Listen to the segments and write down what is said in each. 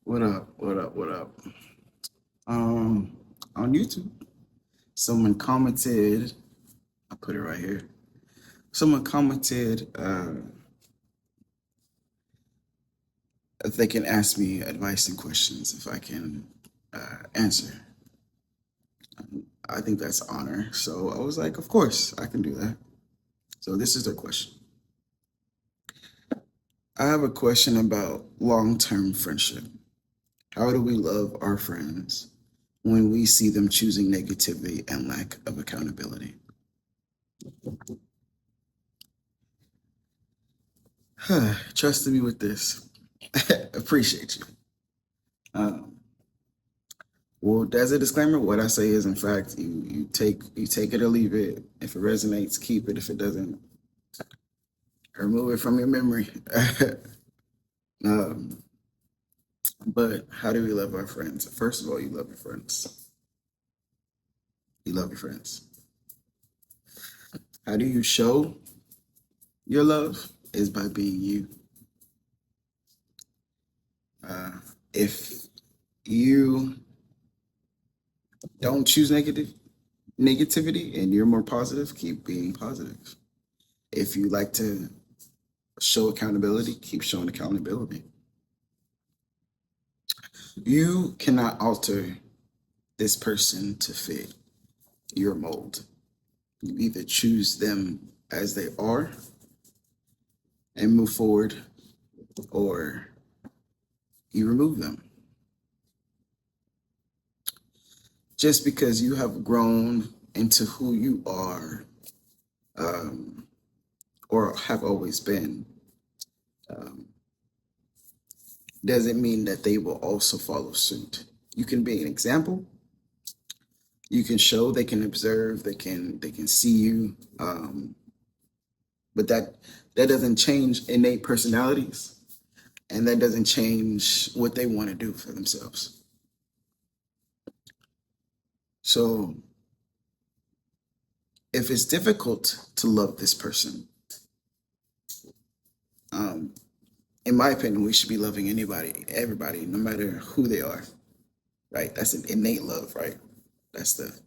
What up? What up? What up? Um, on YouTube, someone commented. I put it right here. Someone commented if they can ask me advice and questions if I can answer. I think that's honor. So I was like, of course I can do that. So this is their question. I have a question about long-term friendship. How do we love our friends when we see them choosing negativity and lack of accountability? Trusting me with this. Appreciate you. Um, well, as a disclaimer, what I say is, in fact, you take it or leave it. If it resonates, keep it. If it doesn't, remove it from your memory. um, but how do we love our friends? First of all, you love your friends. You love your friends. How do you show your love? Is by being you. Uh, if you don't choose negativity and you're more positive, keep being positive. If you like to show accountability, keep showing accountability. You cannot alter this person to fit your mold. You either choose them as they are and move forward, or you remove them. Just because you have grown into who you are, um, or have always been, um, doesn't mean that they will also follow suit. You can be an example. You can show. They can observe. They can see you. But that doesn't change innate personalities, and that doesn't change what they want to do for themselves. So if it's difficult to love this person, um, in my opinion, we should be loving anybody, everybody, no matter who they are. Right? That's an innate love, right? That's the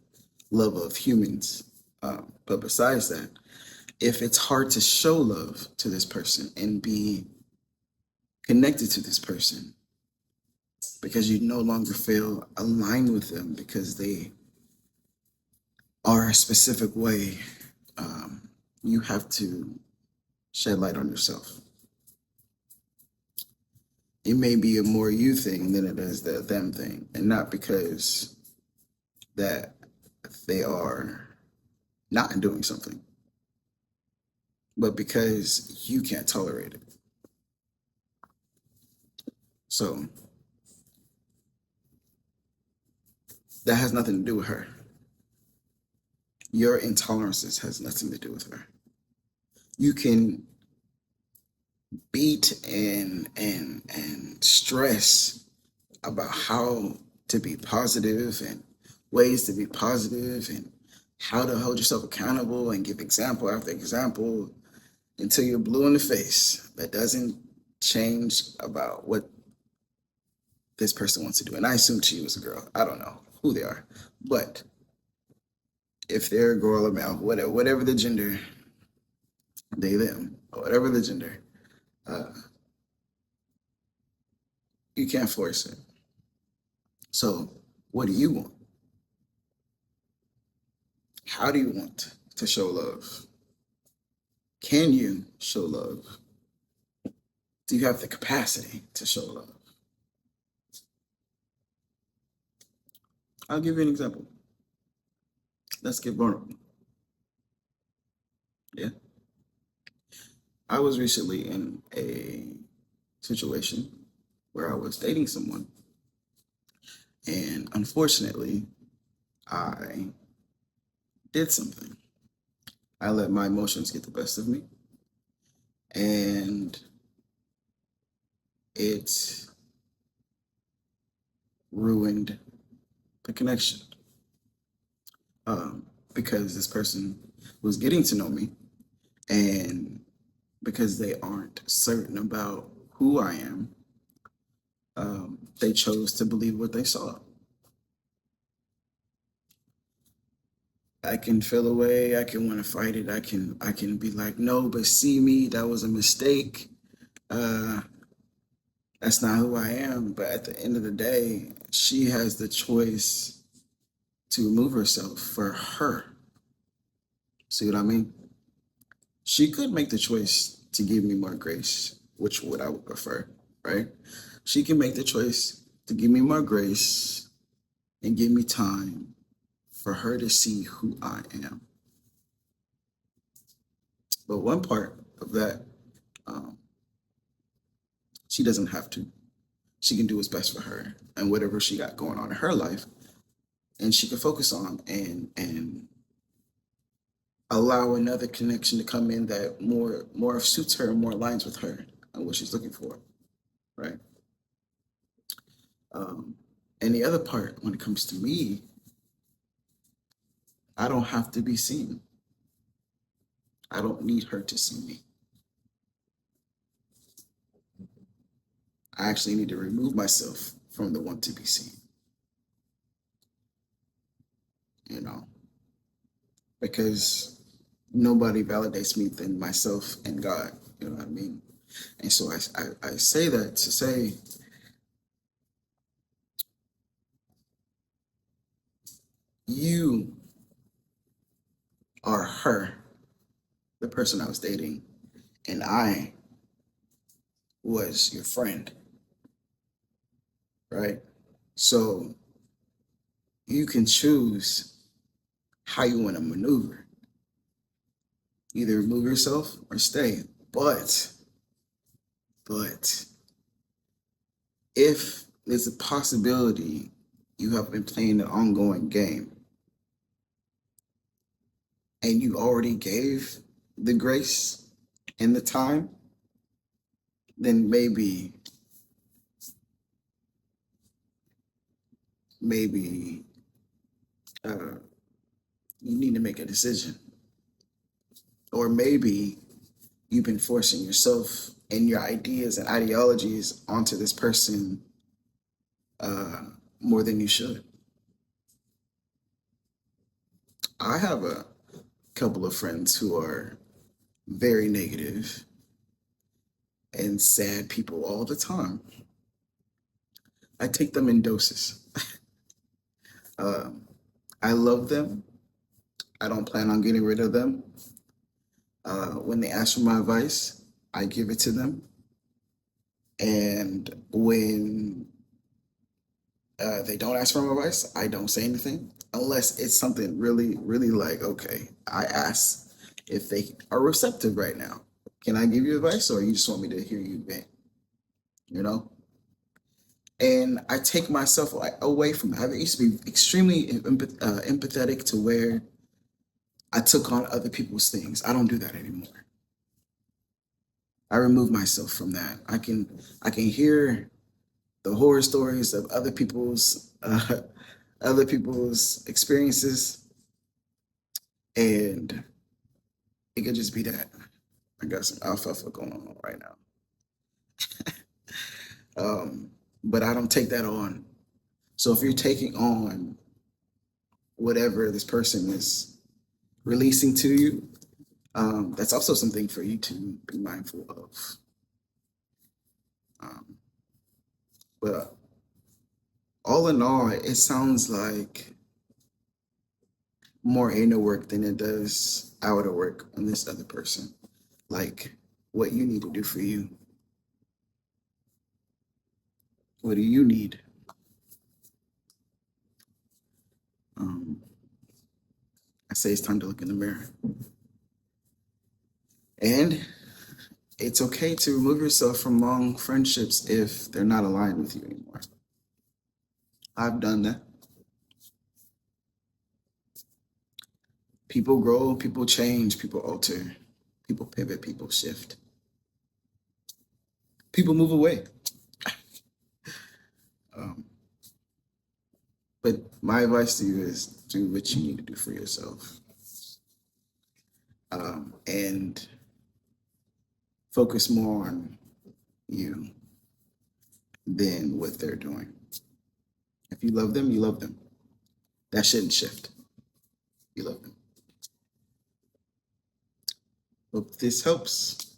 love of humans. But besides that, if it's hard to show love to this person and be connected to this person because you no longer feel aligned with them because they are a specific way, you have to shed light on yourself. It may be a more you thing than it is the them thing, and not because that they are not doing something, but because you can't tolerate it. So that has nothing to do with her. Your intolerances has nothing to do with her. You can beat and stress about how to be positive and ways to be positive and how to hold yourself accountable and give example after example until you're blue in the face. That doesn't change about what this person wants to do. And I assume she was a girl. I don't know who they are. But if they're a girl or male, whatever the gender, they, them, or whatever the gender, uh, you can't force it. So, what do you want? How do you want to show love? Can you show love? Do you have the capacity to show love? I'll give you an example. Let's get vulnerable. Yeah. I was recently in a situation where I was dating someone, and unfortunately, I did something. I let my emotions get the best of me, and it ruined the connection. Because this person was getting to know me, and because they aren't certain about who I am, they chose to believe what they saw. I can feel away. I can want to fight it. I can be like, no, but see me, that was a mistake. Uh, that's not who I am. But at the end of the day, she has the choice to remove herself for her. See what I mean? She could make the choice to give me more grace, which would I would prefer, right? She can make the choice to give me more grace and give me time for her to see who I am. But one part of that, um, she doesn't have to. She can do what's best for her and whatever she got going on in her life, and she can focus on and allow another connection to come in that more suits her, more aligns with her and what she's looking for, right? Um, and the other part, when it comes to me, I don't have to be seen. I don't need her to see me. I actually need to remove myself from the want to be seen, you know, because nobody validates me than myself and God. You know what I mean? And so I say that to say you are her, the person I was dating, and I was your friend, right? So you can choose how you want to maneuver, either remove yourself or stay. But if there's a possibility you have been playing an ongoing game and you already gave the grace and the time, then maybe uh, you need to make a decision. Or maybe you've been forcing yourself and your ideas and ideologies onto this person uh, more than you should. I have a couple of friends who are very negative and sad people all the time. I take them in doses. Um, I love them. I don't plan on getting rid of them. When they ask for my advice, I give it to them. And when they don't ask for my advice, I don't say anything unless it's something really, really like, okay, I ask if they are receptive right now. Can I give you advice or you just want me to hear you vent? You know? And I take myself away from that. I used to be extremely empathetic to where I took on other people's things. I don't do that anymore. I remove myself from that. I can hear the horror stories of other people's experiences, and it could just be that I got some alfalfa going on right now. But I don't take that on. So if you're taking on whatever this person is releasing to you, that's also something for you to be mindful of. Um, but all in all, it sounds like more inner work than it does outer work on this other person. Like what you need to do for you. What do you need? Um, I say it's time to look in the mirror. And it's okay to remove yourself from long friendships if they're not aligned with you anymore. I've done that. People grow, people change, people alter, people pivot, people shift, people move away. Um, but my advice to you is do what you need to do for yourself, and focus more on you than what they're doing. If you love them, you love them. That shouldn't shift. You love them. Hope this helps.